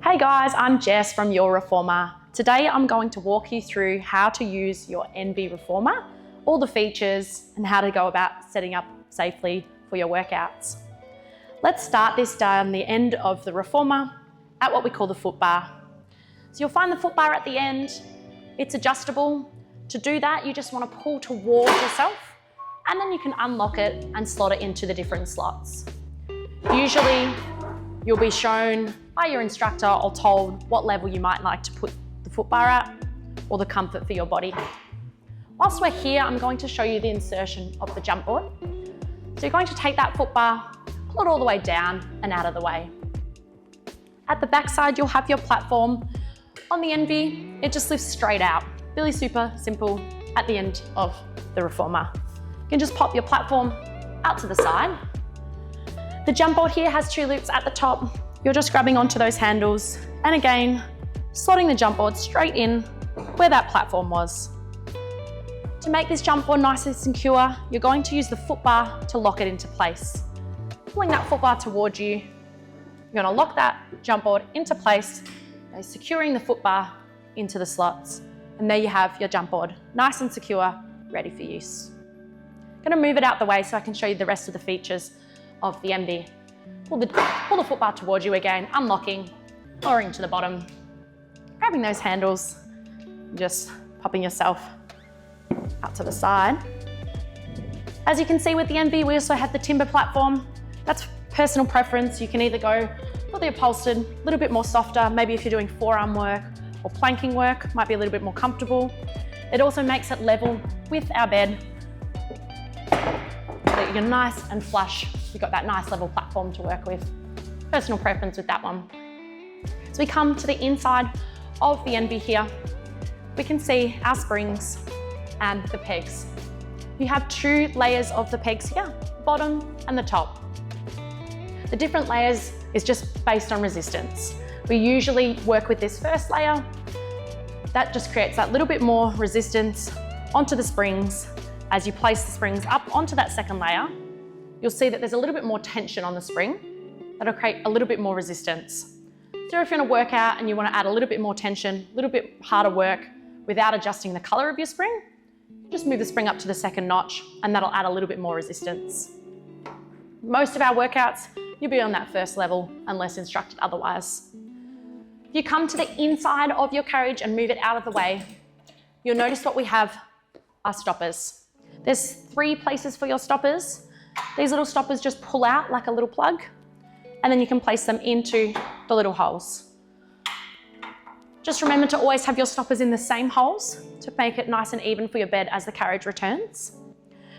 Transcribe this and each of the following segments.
Hey guys, I'm Jess from Your Reformer. Today I'm going to walk you through how to use your NB Reformer, all the features, and how to go about setting up safely for your workouts. Let's start this down the end of the Reformer at what we call the foot bar. So you'll find the foot bar at the end. It's adjustable. To do that, you just want to pull towards yourself, and then you can unlock it and slot it into the different slots. Usually, you'll be shown by your instructor or told what level you might like to put the foot bar at or the comfort for your body. Whilst we're here, I'm going to show you the insertion of the jump board. So you're going to take that foot bar, pull it all the way down and out of the way. At the back side, you'll have your platform. On the NB, it just lifts straight out. Really super simple at the end of the Reformer. You can just pop your platform out to the side. The jump board here has two loops at the top. You're just grabbing onto those handles and again, slotting the jump board straight in where that platform was. To make this jump board nice and secure, you're going to use the foot bar to lock it into place. Pulling that foot bar towards you, you're going to lock that jump board into place, securing the foot bar into the slots. And there you have your jump board, nice and secure, ready for use. I'm going to move it out the way so I can show you the rest of the features of the NB. Pull the foot bar towards you again, unlocking, lowering to the bottom, grabbing those handles, just popping yourself out to the side. As you can see with the NB, we also have the timber platform. That's personal preference. You can either go for the upholstered, a little bit more softer, maybe if you're doing forearm work or planking work, might be a little bit more comfortable. It also makes it level with our bed so that you're nice and flush. You've got that nice level platform to work with. Personal preference with that one. So we come to the inside of the NB here. We can see our springs and the pegs. You have two layers of the pegs here, the bottom and the top. The different layers is just based on resistance. We usually work with this first layer. That just creates that little bit more resistance onto the springs. As you place the springs up onto that second layer, you'll see that there's a little bit more tension on the spring. That'll create a little bit more resistance. So if you're in a workout and you want to add a little bit more tension, a little bit harder work without adjusting the color of your spring, just move the spring up to the second notch and that'll add a little bit more resistance. Most of our workouts, you'll be on that first level unless instructed otherwise. If you come to the inside of your carriage and move it out of the way, you'll notice what we have are stoppers. There's 3 places for your stoppers. These little stoppers just pull out like a little plug, and then you can place them into the little holes. Just remember to always have your stoppers in the same holes to make it nice and even for your bed as the carriage returns.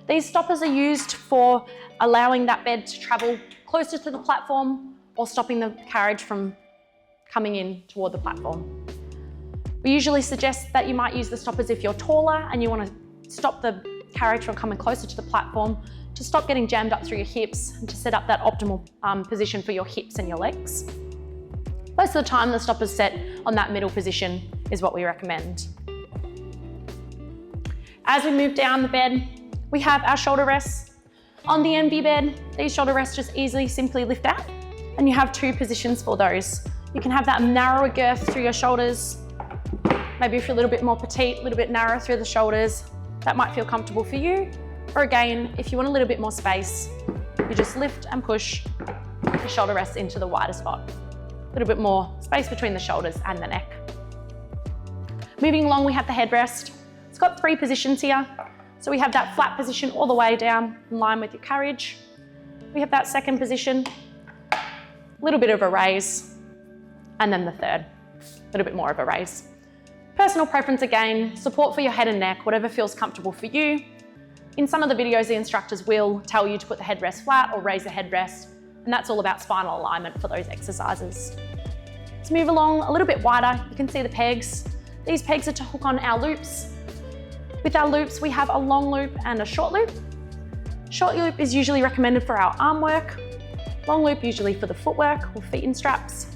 These stoppers are used for allowing that bed to travel closer to the platform or stopping the carriage from coming in toward the platform. We usually suggest that you might use the stoppers if you're taller and you want to stop the carriage from coming closer to the platform, to stop getting jammed up through your hips and to set up that optimal position for your hips and your legs. Most of the time the stopper's set on that middle position is what we recommend. As we move down the bed, we have our shoulder rests. On the NB bed, these shoulder rests just easily, simply lift out, and you have 2 positions for those. You can have that narrower girth through your shoulders. Maybe if you're a little bit more petite, a little bit narrow through the shoulders, that might feel comfortable for you. Or again, if you want a little bit more space, you just lift and push the shoulder rests into the wider spot. A little bit more space between the shoulders and the neck. Moving along, we have the headrest. It's got 3 positions here. So we have that flat position all the way down in line with your carriage. We have that second position, a little bit of a raise, and then the third, a little bit more of a raise. Personal preference again, support for your head and neck, whatever feels comfortable for you. In some of the videos, the instructors will tell you to put the headrest flat or raise the headrest, and that's all about spinal alignment for those exercises. Let's move along a little bit wider. You can see the pegs. These pegs are to hook on our loops. With our loops, we have a long loop and a short loop. Short loop is usually recommended for our arm work. Long loop usually for the footwork or feet and straps.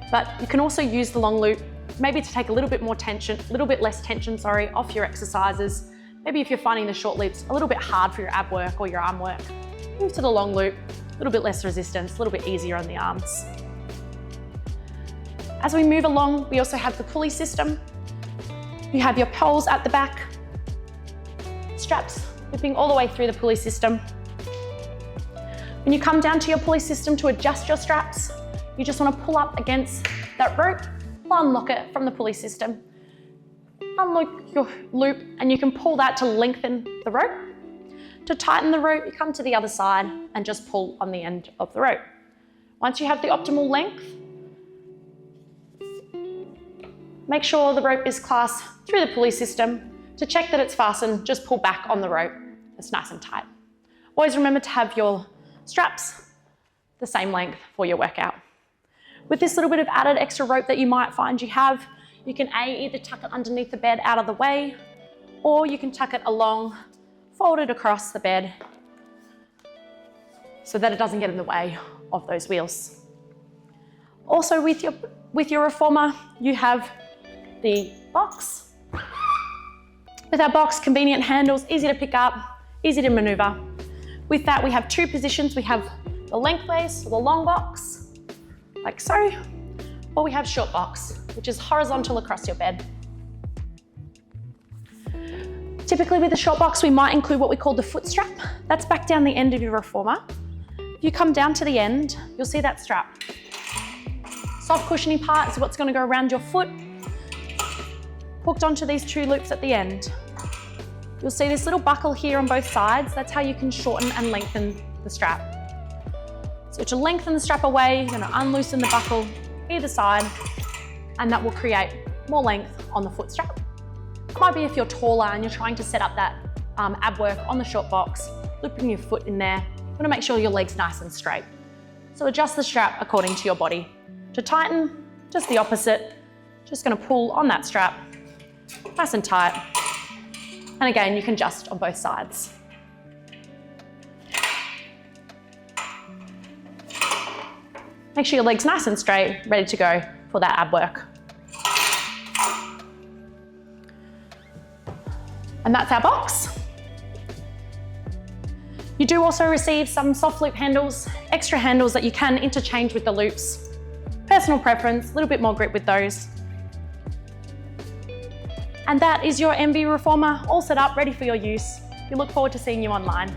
But you can also use the long loop maybe to take a little bit more tension, a little bit less tension, off your exercises. Maybe if you're finding the short loops a little bit hard for your ab work or your arm work, move to the long loop, a little bit less resistance, a little bit easier on the arms. As we move along, we also have the pulley system. You have your poles at the back, straps looping all the way through the pulley system. When you come down to your pulley system to adjust your straps, you just want to pull up against that rope, unlock it from the pulley system. Unlock your loop and you can pull that to lengthen the rope. To tighten the rope, you come to the other side and just pull on the end of the rope. Once you have the optimal length, make sure the rope is clasped through the pulley system. To check that it's fastened, just pull back on the rope. It's nice and tight. Always remember to have your straps the same length for your workout. With this little bit of added extra rope that you might find you have, you can either tuck it underneath the bed out of the way, or you can tuck it along, fold it across the bed so that it doesn't get in the way of those wheels. Also with your reformer, you have the box. With our box, convenient handles, easy to pick up, easy to maneuver. With that, we have two positions. We have the lengthways, or the long box, like so, or we have short box, which is horizontal across your bed. Typically with the short box, we might include what we call the foot strap. That's back down the end of your reformer. If you come down to the end, you'll see that strap. Soft cushiony part is what's going to go around your foot, hooked onto these two loops at the end. You'll see this little buckle here on both sides. That's how you can shorten and lengthen the strap. So to lengthen the strap away, you're going to unloosen the buckle either side, and that will create more length on the foot strap. It might be if you're taller and you're trying to set up that ab work on the short box, looping your foot in there. You want to make sure your leg's nice and straight. So adjust the strap according to your body. To tighten, just the opposite. Just going to pull on that strap, nice and tight. And again, you can adjust on both sides. Make sure your leg's nice and straight, ready to go for that ab work. And that's our box. You do also receive some soft loop handles, extra handles that you can interchange with the loops. Personal preference, a little bit more grip with those. And that is your NB reformer all set up, ready for your use. We look forward to seeing you online.